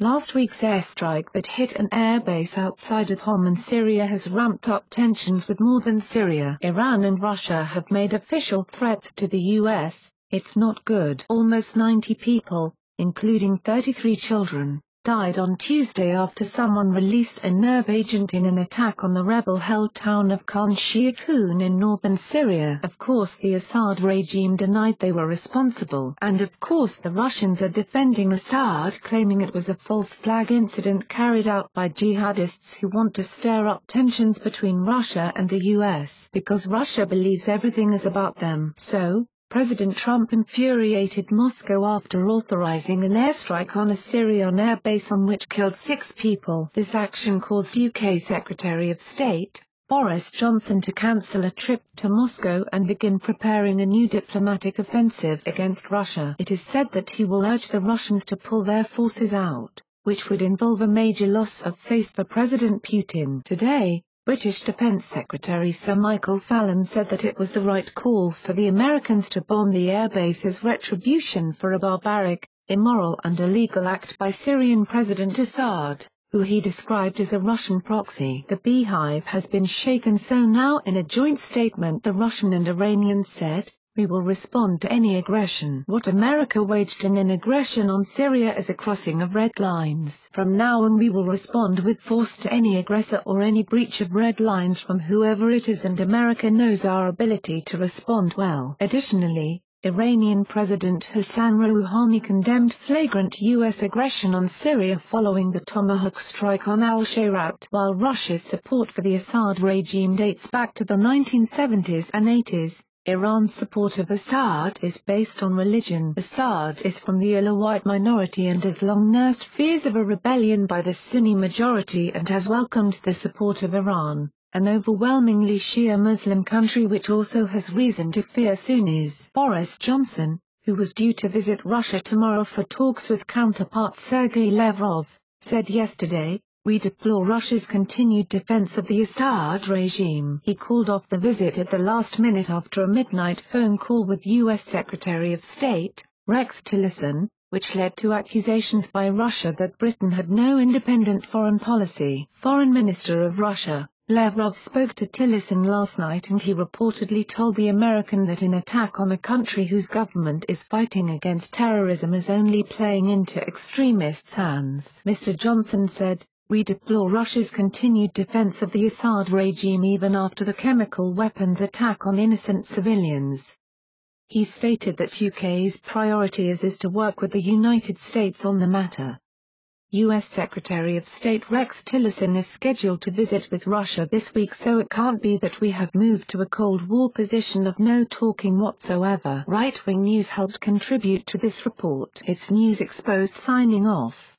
Last week's airstrike that hit an airbase outside of Homs in Syria has ramped up tensions with northern Syria. Iran and Russia have made official threats to the U.S. It's not good. Almost 90 people, including 33 children, died on Tuesday after someone released a nerve agent in an attack on the rebel-held town of Khan Sheikhoun in northern Syria. Of course the Assad regime denied they were responsible, and of course the Russians are defending Assad, claiming it was a false flag incident carried out by jihadists who want to stir up tensions between Russia and the US because Russia believes everything is about them. So, President Trump infuriated Moscow after authorizing an airstrike on a Syrian air base on which killed 6 people. This action caused UK Secretary of State, Boris Johnson, to cancel a trip to Moscow and begin preparing a new diplomatic offensive against Russia. It is said that he will urge the Russians to pull their forces out, which would involve a major loss of face for President Putin. Today, British Defence Secretary Sir Michael Fallon said that it was the right call for the Americans to bomb the airbase as retribution for a barbaric, immoral and illegal act by Syrian President Assad, who he described as a Russian proxy. The beehive has been shaken, so now in a joint statement the Russian and Iranians said, "We will respond to any aggression. What America waged in an aggression on Syria is a crossing of red lines. From now on we will respond with force to any aggressor or any breach of red lines from whoever it is, and America knows our ability to respond well." Additionally, Iranian President Hassan Rouhani condemned flagrant U.S. aggression on Syria following the Tomahawk strike on al-Shayrat. While Russia's support for the Assad regime dates back to the 1970s and 80s, Iran's support of Assad is based on religion. Assad is from the Alawite minority and has long nursed fears of a rebellion by the Sunni majority and has welcomed the support of Iran, an overwhelmingly Shia Muslim country which also has reason to fear Sunnis. Boris Johnson, who was due to visit Russia tomorrow for talks with counterpart Sergei Lavrov, said yesterday, "We deplore Russia's continued defense of the Assad regime." He called off the visit at the last minute after a midnight phone call with U.S. Secretary of State, Rex Tillerson, which led to accusations by Russia that Britain had no independent foreign policy. Foreign Minister of Russia, Lavrov, spoke to Tillerson last night and he reportedly told the American that an attack on a country whose government is fighting against terrorism is only playing into extremists' hands. Mr. Johnson said, "We deplore Russia's continued defense of the Assad regime even after the chemical weapons attack on innocent civilians." He stated that UK's priority is to work with the United States on the matter. U.S. Secretary of State Rex Tillerson is scheduled to visit with Russia this week, so it can't be that we have moved to a Cold War position of no talking whatsoever. Right-wing news helped contribute to this report. It's News Exposed signing off.